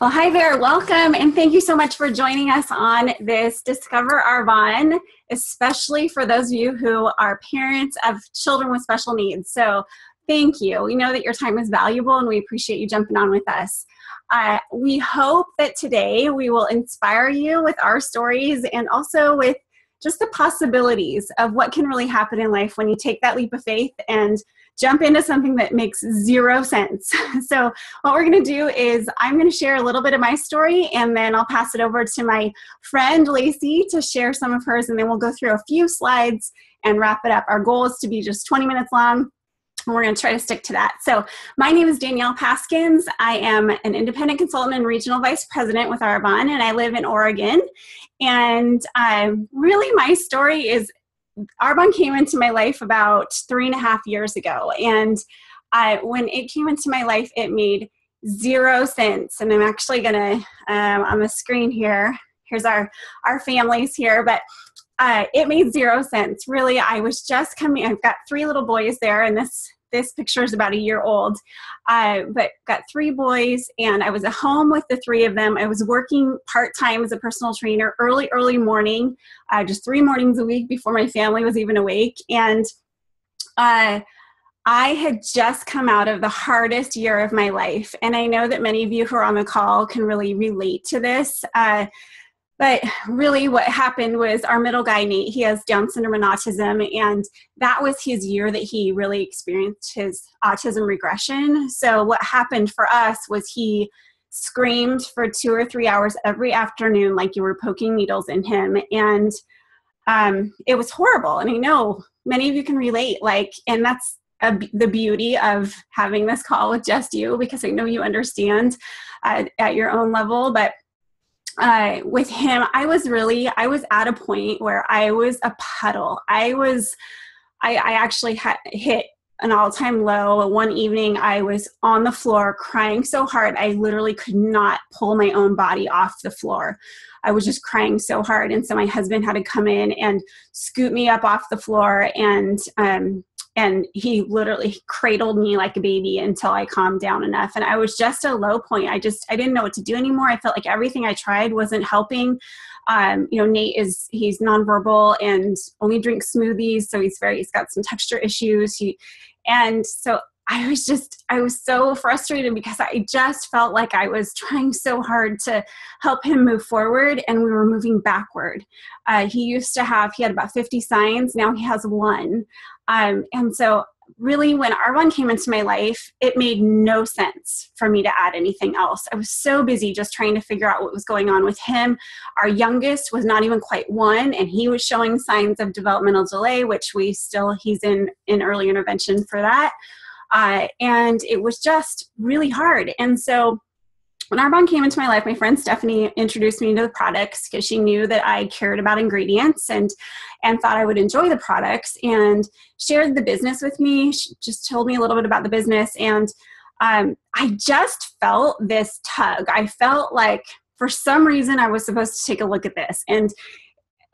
Well, hi there. Welcome. And thank you so much for joining us on this Discover Arbonne, especially for those of you who are parents of children with special needs. So thank you. We know that your time is valuable and we appreciate you jumping on with us. We hope that today we will inspire you with our stories and also with just the possibilities of what can really happen in life when you take that leap of faith and jump into something that makes zero sense. So what we're going to do is I'm going to share a little bit of my story, and then I'll pass it over to my friend Lacey to share some of hers, and then we'll go through a few slides and wrap it up. Our goal is to be just 20 minutes long, and we're going to try to stick to that. So my name is Danielle Paskins. I am an independent consultant and regional vice president with Arbonne, and I live in Oregon. And really my story is Arbonne came into my life about 3.5 years ago. And when it came into my life, it made zero sense. And I'm actually going to, on the screen here, here's our families here, but it made zero sense. Really, I was just coming, I've got 3 little boys there, and this picture is about a year old, but got 3 boys, and I was at home with the 3 of them. I was working part-time as a personal trainer, early morning, just 3 mornings a week before my family was even awake. And I had just come out of the hardest year of my life. And I know that many of you who are on the call can really relate to this. But really what happened was our middle guy, Nate, he has Down syndrome and autism, and that was his year that he really experienced his autism regression. So what happened for us was he screamed for 2 or 3 hours every afternoon like you were poking needles in him. And it was horrible. And I know many of you can relate, and that's the beauty of having this call with just you, because I know you understand at your own level. But with him, I was at a point where I was a puddle. I actually hit an all-time low. One evening, I was on the floor crying so hard, I literally could not pull my own body off the floor. I was just crying so hard. And so my husband had to come in and scoop me up off the floor, and he literally cradled me like a baby until I calmed down enough. And I was just at a low point. I didn't know what to do anymore. I felt like everything I tried wasn't helping. Nate he's nonverbal and only drinks smoothies. So he's got some texture issues. And so I was so frustrated because I just felt like I was trying so hard to help him move forward, and we were moving backward. He had about 50 signs. Now he has 1. And so really when Arbonne came into my life, it made no sense for me to add anything else. I was so busy just trying to figure out what was going on with him. Our youngest was not even quite 1, and he was showing signs of developmental delay, which he's in early intervention for that. And it was just really hard. And so when Arbonne came into my life, my friend Stephanie introduced me to the products because she knew that I cared about ingredients and thought I would enjoy the products, and shared the business with me. She just told me a little bit about the business, and I just felt this tug. I felt like for some reason I was supposed to take a look at this. And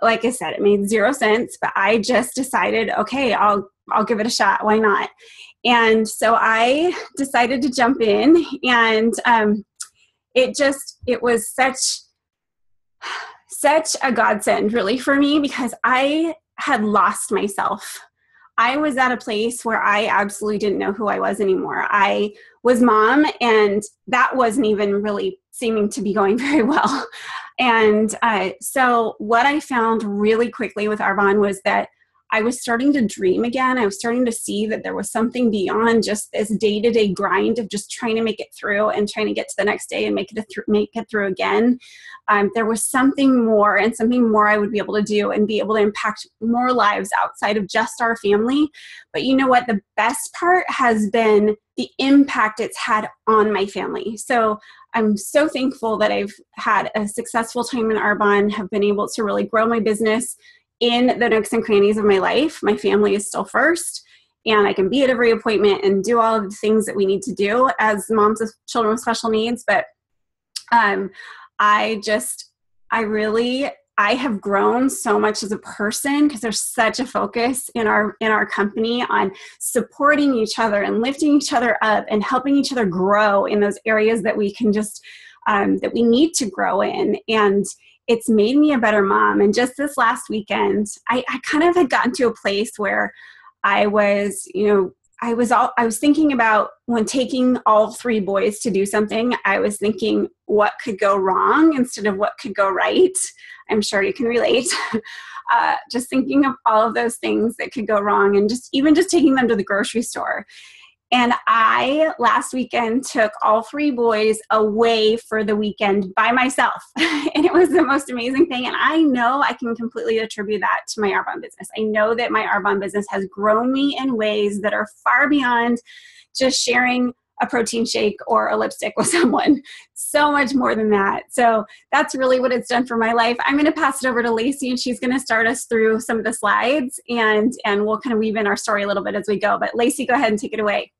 like I said, it made zero sense, but I just decided, okay, I'll give it a shot. Why not? And so I decided to jump in, and it was such a godsend really for me, because I had lost myself. I was at a place where I absolutely didn't know who I was anymore. I was mom, and that wasn't even really seeming to be going very well. And so what I found really quickly with Arbonne was that I was starting to dream again. I was starting to see that there was something beyond just this day-to-day grind of just trying to make it through and trying to get to the next day and make it through again. There was something more, and something more I would be able to do and be able to impact more lives outside of just our family. But you know what? The best part has been the impact it's had on my family. So I'm so thankful that I've had a successful time in Arbonne, have been able to really grow my business in the nooks and crannies of my life. My family is still first, and I can be at every appointment and do all of the things that we need to do as moms of children with special needs. But I I have grown so much as a person because there's such a focus in our company on supporting each other and lifting each other up and helping each other grow in those areas that we can just that we need to grow in. And it's made me a better mom. And just this last weekend, I kind of had gotten to a place where I was, I was thinking about when taking all three boys to do something, I was thinking what could go wrong instead of what could go right. I'm sure you can relate. Just thinking of all of those things that could go wrong and even just taking them to the grocery store. And I, last weekend, took all three boys away for the weekend by myself. And it was the most amazing thing. And I know I can completely attribute that to my Arbonne business. I know that my Arbonne business has grown me in ways that are far beyond just sharing a protein shake or a lipstick with someone. So much more than that. So that's really what it's done for my life. I'm going to pass it over to Lacey, and she's going to start us through some of the slides, and we'll kind of weave in our story a little bit as we go. But Lacey, go ahead and take it away.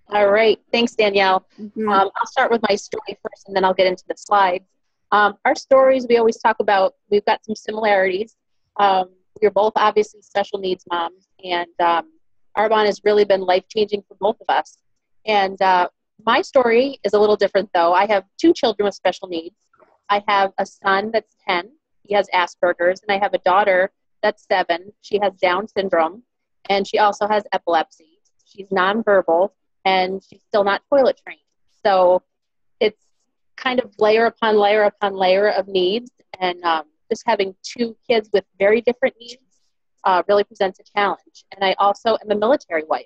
All right. Thanks, Danielle. I'll start with my story first, and then I'll get into the slides. Our stories, we always talk about, we've got some similarities. We're both obviously special needs moms, and Arbonne has really been life-changing for both of us. And my story is a little different, though. I have two children with special needs. I have a son that's 10. He has Asperger's, and I have a daughter that's 7. She has Down syndrome, and she also has epilepsy. She's nonverbal, and she's still not toilet trained. So it's kind of layer upon layer upon layer of needs, and just having two kids with very different needs really presents a challenge. And I also am a military wife,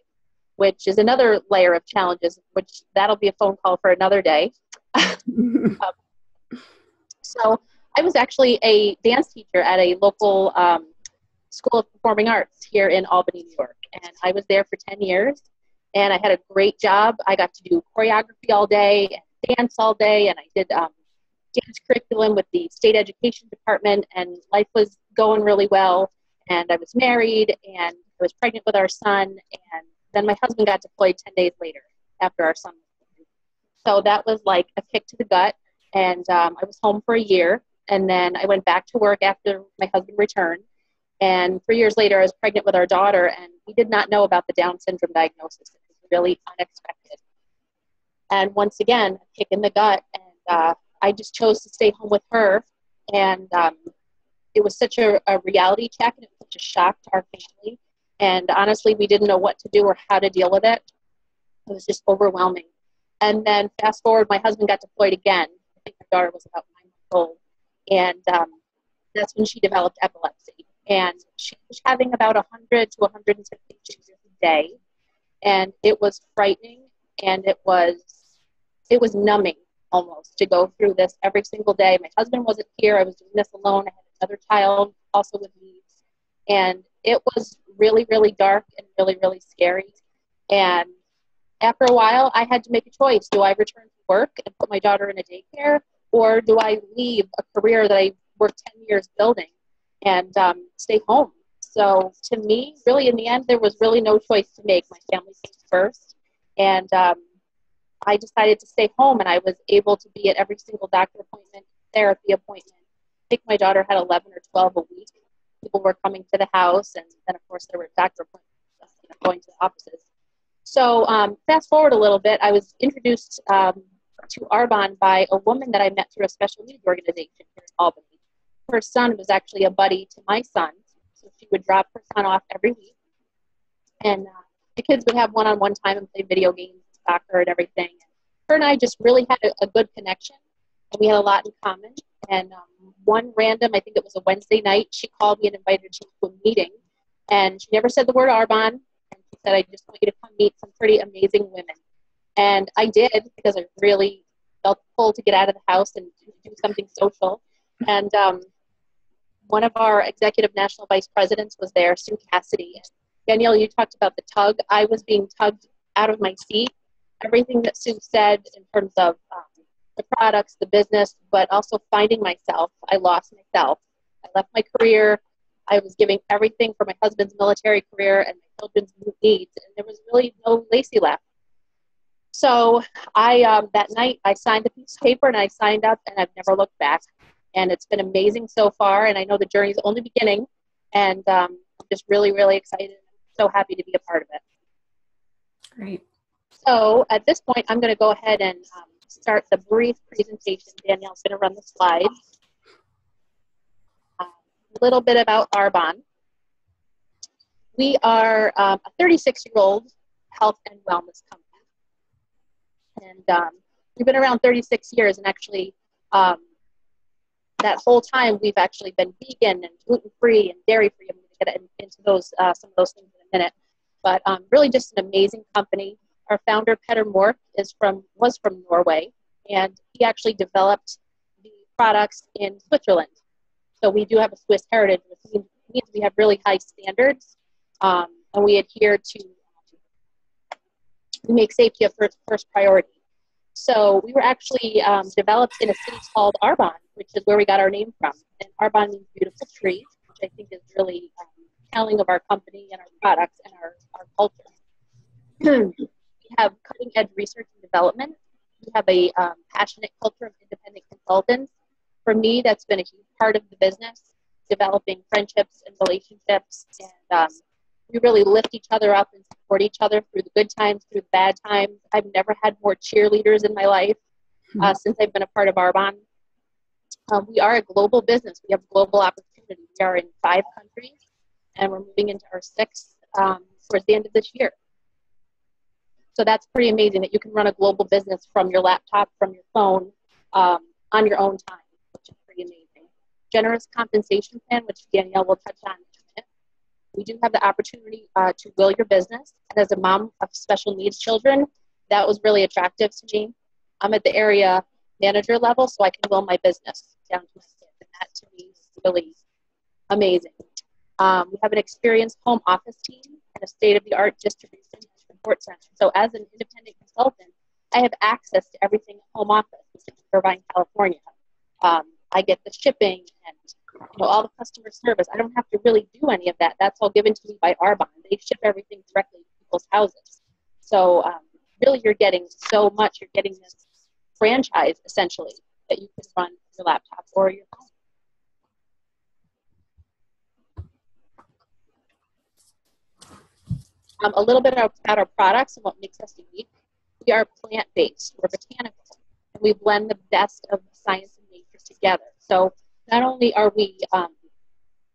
which is another layer of challenges, which that'll be a phone call for another day. So I was actually a dance teacher at a local School of Performing Arts here in Albany, New York. And I was there for 10 years. And I had a great job. I got to do choreography all day and dance all day. And I did dance curriculum with the state education department. And life was going really well. And I was married, and I was pregnant with our son. And then my husband got deployed 10 days later after our son was born. So that was like a kick to the gut. And I was home for a year. And then I went back to work after my husband returned. And 3 years later, I was pregnant with our daughter, and we did not know about the Down syndrome diagnosis. It was really unexpected. And once again, a kick in the gut, and I just chose to stay home with her. And it was such a reality check, and it was such a shock to our family. And honestly, we didn't know what to do or how to deal with it. It was just overwhelming. And then fast forward, my husband got deployed again. I think my daughter was about 9 months old. And that's when she developed epilepsy. And she was having about 100 to 150 seizures a day. And it was frightening, and it was numbing almost to go through this every single day. My husband wasn't here. I was doing this alone. I had another child also with needs. And it was really, really dark and really, really scary. And after a while, I had to make a choice. Do I return to work and put my daughter in a daycare, or do I leave a career that I worked 10 years building and stay home? So to me, really in the end, there was really no choice to make. My family came first. And I decided to stay home, and I was able to be at every single doctor appointment, therapy appointment. I think my daughter had 11 or 12 a week. People were coming to the house, and then of course there were doctor appointments, going to the offices. So fast forward a little bit, I was introduced to Arbonne by a woman that I met through a special needs organization here in Albany. Her son was actually a buddy to my son, so she would drop her son off every week. And the kids would have one-on-one time and play video games, soccer, and everything. And her and I just really had a good connection, and we had a lot in common. And one random, I think it was a Wednesday night, she called me and invited me to a meeting. And she never said the word Arbonne. And she said, I just want you to come meet some pretty amazing women. And I did, because I really felt pulled to get out of the house and do something social. And one of our executive national vice presidents was there, Sue Cassidy. And Danielle, you talked about the tug. I was being tugged out of my seat. Everything that Sue said in terms of the products, the business, but also finding myself. I lost myself. I left my career. I was giving everything for my husband's military career and my children's needs, and there was really no Lacey left. So I that night I signed a piece of paper and I signed up, and I've never looked back. and it's been amazing so far. And I know the journey is only beginning, and I'm just really, really excited. So happy to be a part of it. Great. So at this point, I'm going to go ahead and start the brief presentation. Danielle's going to run the slides. A little bit about Arbonne. We are a 36-year-old health and wellness company. And we've been around 36 years, and actually that whole time we've actually been vegan and gluten-free and dairy-free. I'm going to get into those some of those things in a minute. But really just an amazing company. Our founder, Petter Mork, was from Norway, and he actually developed the products in Switzerland. So we do have a Swiss heritage, which means we have really high standards, and we adhere to, we make safety a first priority. So we were actually developed in a city called Arbonne, which is where we got our name from. And Arbonne means beautiful tree, which I think is really telling of our company and our products and our culture. We have cutting-edge research and development. We have a passionate culture of independent consultants. For me, that's been a huge part of the business, developing friendships and relationships. And we really lift each other up and support each other through the good times, through the bad times. I've never had more cheerleaders in my life since I've been a part of Arbonne. We are a global business. We have global opportunity. We are in 5 countries, and we're moving into our 6th towards the end of this year. So that's pretty amazing that you can run a global business from your laptop, from your phone, on your own time, which is pretty amazing. Generous compensation plan, which Danielle will touch on in a minute. We do have the opportunity to will your business. And as a mom of special needs children, that was really attractive to me. I'm at the area manager level, so I can will my business down to my kids. And that to me is really amazing. We have an experienced home office team and a state-of-the-art distribution and support center. So as an independent consultant, I have access to everything in home office, which is Irvine, California. I get the shipping and all the customer service. I don't have to really do any of that. That's all given to me by Arbonne. They ship everything directly to people's houses. So really you're getting so much. You're getting this franchise, essentially, that you can run your laptop or your phone. A little bit about our products and what makes us unique. We are plant-based. We're botanical. And we blend the best of science and nature together. So not only are we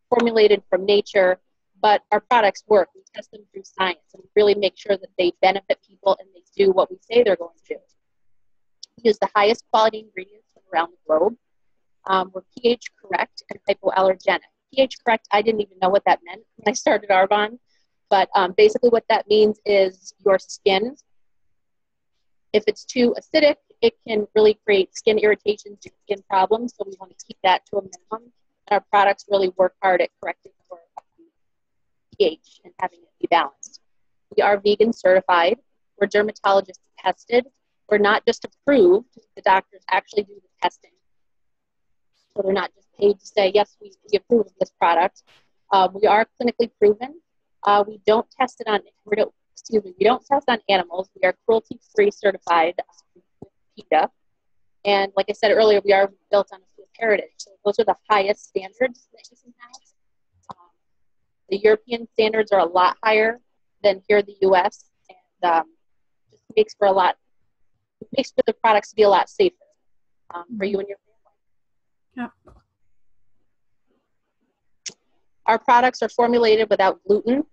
formulated from nature, but our products work. We test them through science and really make sure that they benefit people and they do what we say they're going to do. We use the highest quality ingredients from around the globe. We're pH correct and hypoallergenic. pH correct, I didn't even know what that meant when I started Arbonne. But basically what that means is your skin, if it's too acidic, it can really create skin irritations and skin problems. So we want to keep that to a minimum. And our products really work hard at correcting for pH and having it be balanced. We are vegan certified. We're dermatologist tested. We're not just approved. The doctors actually do the testing. So they're not just paid to say, yes, we approve of this product. We are clinically proven. We don't test it on, we don't test on animals. We are cruelty-free certified with PETA. And like I said earlier, we are built on a Swiss heritage. So those are the highest standards that you can have. The European standards are a lot higher than here in the U.S. And just makes for the products to be a lot safer for you and your family. Yeah. Our products are formulated without gluten,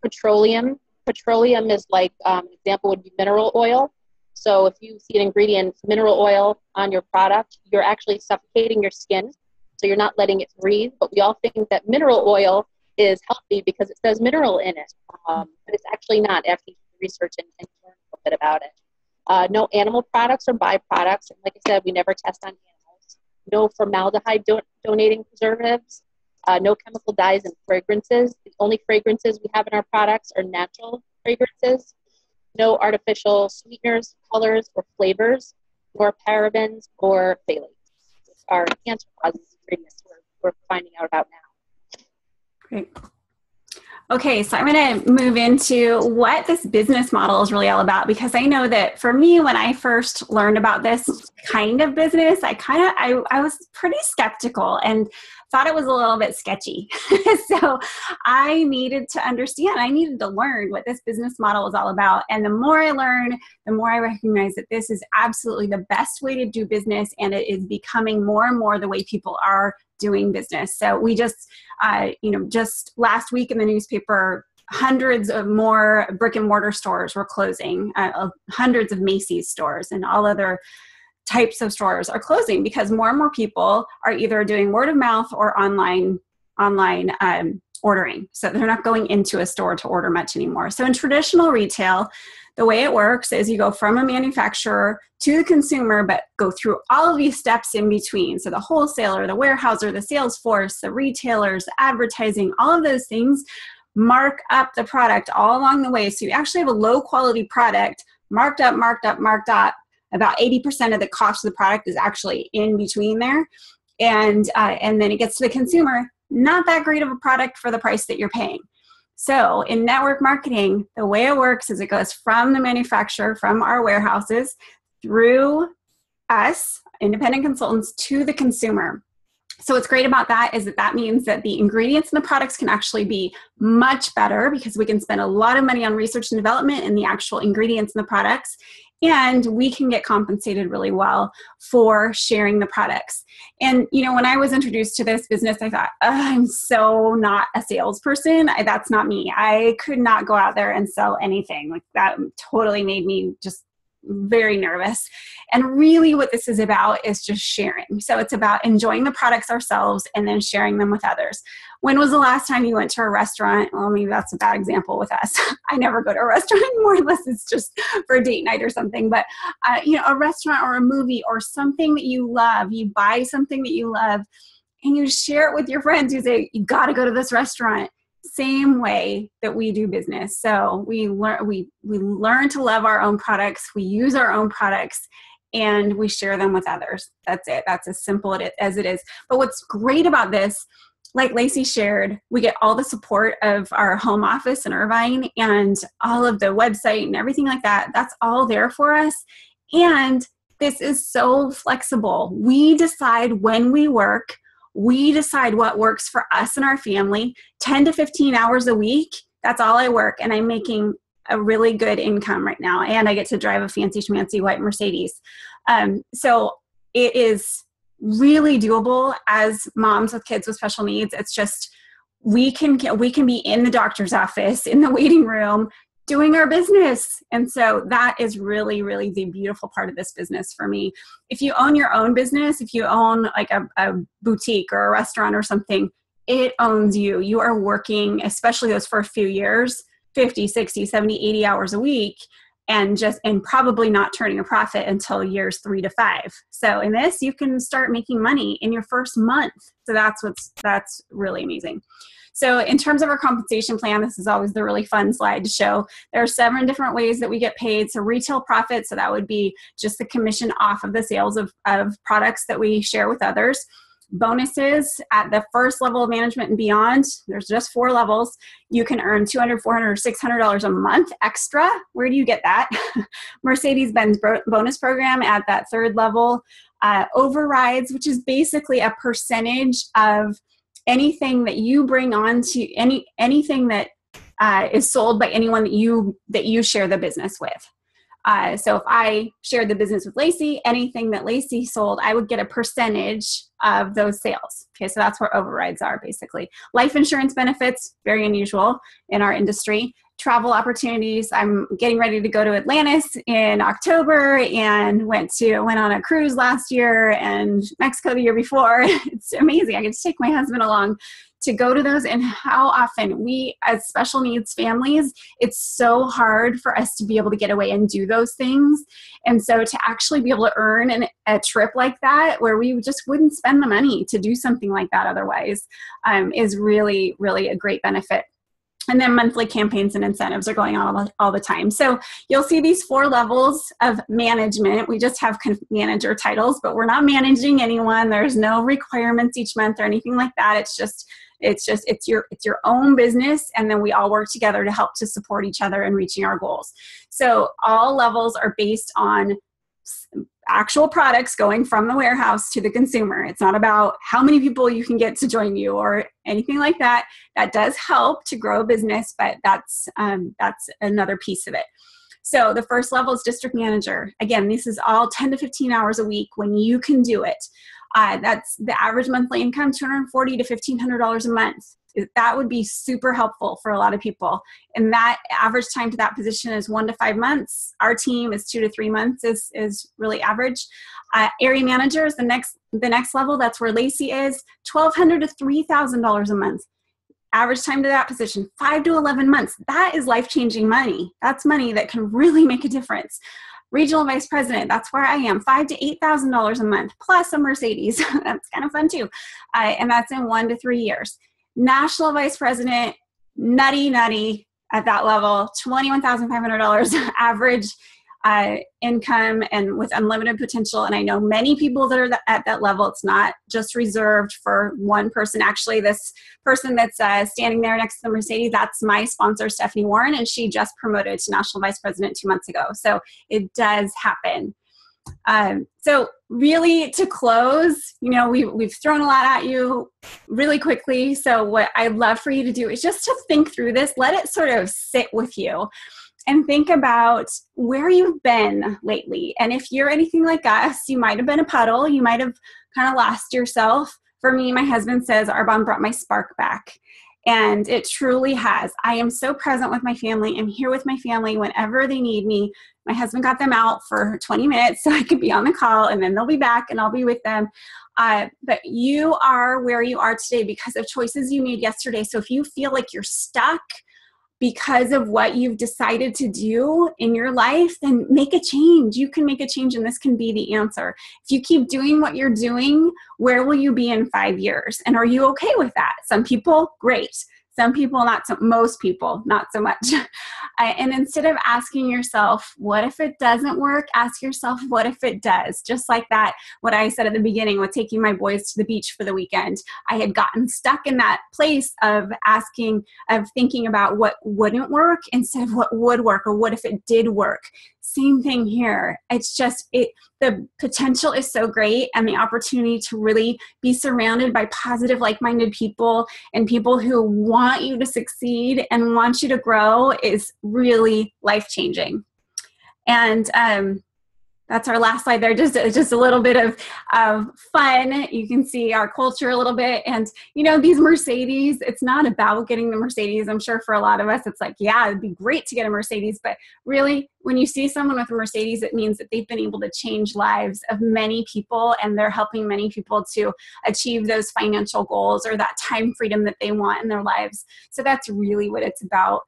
petroleum. Petroleum is like, an example would be mineral oil. So if you see an ingredient, mineral oil on your product, you're actually suffocating your skin. So you're not letting it breathe. But we all think that mineral oil is healthy because it says mineral in it. But it's actually not after you research and learn a little bit about it. No animal products or byproducts. And like I said, we never test on animals. No formaldehyde donating preservatives. No chemical dyes and fragrances. The only fragrances we have in our products are natural fragrances. No artificial sweeteners, colors, or flavors, or parabens or phthalates, which are cancer-causing ingredients we're finding out about now. Great. Okay, so I'm going to move into what this business model is really all about, because I know that for me, when I first learned about this kind of business, I was pretty skeptical and thought it was a little bit sketchy. So I needed to understand, I needed to learn what this business model is all about. And the more I learn, the more I recognize that this is absolutely the best way to do business, and it is becoming more and more the way people are doing business. So we just just last week in the newspaper, hundreds of more brick and mortar stores were closing, hundreds of Macy's stores and all other types of stores are closing because more and more people are either doing word of mouth or online ordering. So they're not going into a store to order much anymore. So in traditional retail, the way it works is you go from a manufacturer to the consumer, but go through all of these steps in between. So the wholesaler, the warehouser, the sales force, the retailers, advertising, all of those things mark up the product all along the way. So you actually have a low quality product marked up. About 80% of the cost of the product is actually in between there. And then it gets to the consumer, not that great of a product for the price that you're paying. So in network marketing, the way it works is it goes from the manufacturer, from our warehouses, through us, independent consultants, to the consumer. So what's great about that is that means that the ingredients and the products can actually be much better because we can spend a lot of money on research and development in the actual ingredients and the products. And we can get compensated really well for sharing the products. And, when I was introduced to this business, I thought, I'm so not a salesperson. That's not me. I could not go out there and sell anything. Like that totally made me just very nervous. And really what this is about is just sharing. So it's about enjoying the products ourselves and then sharing them with others. When was the last time you went to a restaurant? Well, maybe that's a bad example with us. I never go to a restaurant anymore unless it's just for a date night or something. But, a restaurant or a movie or something that you love, you buy something that you love and you share it with your friends. You say, you got to go to this restaurant. Same way that we do business. So we learn to love our own products. We use our own products and we share them with others. That's it. That's as simple as it is. But what's great about this, like Lacey shared, we get all the support of our home office in Irvine and all of the website and everything like that. That's all there for us. And this is so flexible. We decide when we work. We decide what works for us and our family. 10 to 15 hours a week, that's all I work. And I'm making a really good income right now. And I get to drive a fancy schmancy white Mercedes. So it is really doable as moms with kids with special needs. It's just, we can be in the doctor's office, in the waiting room, doing our business. And so that is really, really the beautiful part of this business for me. If you own your own business, if you own like a boutique or a restaurant or something, it owns you. You are working, especially those first few years, 50, 60, 70, 80 hours a week, and probably not turning a profit until years 3 to 5. So in this, you can start making money in your first month. So that's really amazing. So in terms of our compensation plan, this is always the really fun slide to show. There are 7 different ways that we get paid. So retail profit, so that would be just the commission off of the sales of products that we share with others. Bonuses at the first level of management and beyond, there's just 4 levels. You can earn $200, $400, or $600 a month extra. Where do you get that? Mercedes-Benz bonus program at that 3rd level. Overrides, which is basically a percentage of anything that you bring on to anything that is sold by anyone that you share the business with. So if I shared the business with Lacey, anything that Lacey sold, I would get a percentage of those sales. Okay, so that's where overrides are basically. Life insurance benefits, very unusual in our industry. Travel opportunities. I'm getting ready to go to Atlantis in October and went on a cruise last year and Mexico the year before. It's amazing. I get to take my husband along to go to those. And how often we, as special needs families, it's so hard for us to be able to get away and do those things. And so to actually be able to earn a trip like that, where we just wouldn't spend the money to do something like that otherwise, is really, really a great benefit. And then monthly campaigns and incentives are going on all the time. So you'll see these 4 levels of management. We just have kind of manager titles, but we're not managing anyone. There's no requirements each month or anything like that. It's just It's your own business, and then we all work together to help to support each other in reaching our goals. So all levels are based on actual products going from the warehouse to the consumer. It's not about how many people you can get to join you or anything like that. That does help to grow a business, but that's another piece of it. So the first level is district manager. Again, this is all 10 to 15 hours a week when you can do it. That's the average monthly income, $240 to $1,500 a month. That would be super helpful for a lot of people. And that average time to that position is 1 to 5 months. Our team is 2 to 3 months is really average. Area manager is the next level. That's where Lacey is. $1,200 to $3,000 a month. Average time to that position, 5 to 11 months. That is life-changing money. That's money that can really make a difference. Regional vice president, that's where I am, $5,000 to $8,000 a month, plus a Mercedes. That's kind of fun too. And that's in 1 to 3 years. National vice president, nutty at that level, $21,500 average income and with unlimited potential. And I know many people that are at that level. It's not just reserved for one person. Actually, this person that's standing there next to the Mercedes, that's my sponsor, Stephanie Warren, and she just promoted to national vice president 2 months ago. So it does happen. So really to close, we've thrown a lot at you really quickly. So what I'd love for you to do is just to think through this, let it sort of sit with you and think about where you've been lately. And if you're anything like us, you might have been a puddle. You might have kind of lost yourself. For me, my husband says Arbonne brought my spark back. And it truly has. I am so present with my family. I'm here with my family whenever they need me. My husband got them out for 20 minutes so I could be on the call, and then they'll be back and I'll be with them. But you are where you are today because of choices you made yesterday. So if you feel like you're stuck because of what you've decided to do in your life, then make a change. You can make a change, and this can be the answer. If you keep doing what you're doing, where will you be in 5 years? And are you okay with that? Some people, great. Some people, not so. Most people, not so much. And instead of asking yourself, what if it doesn't work? Ask yourself, what if it does? Just like that, what I said at the beginning with taking my boys to the beach for the weekend. I had gotten stuck in that place of thinking about what wouldn't work instead of what would work, or what if it did work. Same thing here. It's just, the potential is so great, and the opportunity to really be surrounded by positive, like-minded people and people who want you to succeed and want you to grow is really life-changing. And that's our last slide there. Just a little bit of fun. You can see our culture a little bit. And, these Mercedes, it's not about getting the Mercedes. I'm sure for a lot of us, it's like, yeah, it'd be great to get a Mercedes. But really, when you see someone with a Mercedes, it means that they've been able to change lives of many people, and they're helping many people to achieve those financial goals or that time freedom that they want in their lives. So that's really what it's about.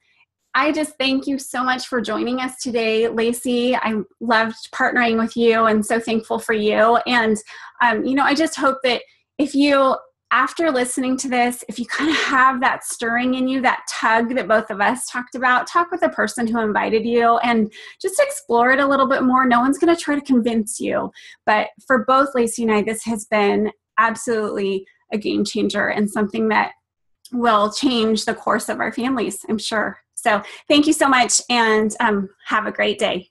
I just thank you so much for joining us today, Lacey. I loved partnering with you and so thankful for you. And, I just hope that if you, after listening to this, if you kind of have that stirring in you, that tug that both of us talked about, talk with the person who invited you and just explore it a little bit more. No one's going to try to convince you. But for both Lacey and I, this has been absolutely a game changer and something that will change the course of our families, I'm sure. So thank you so much, and have a great day.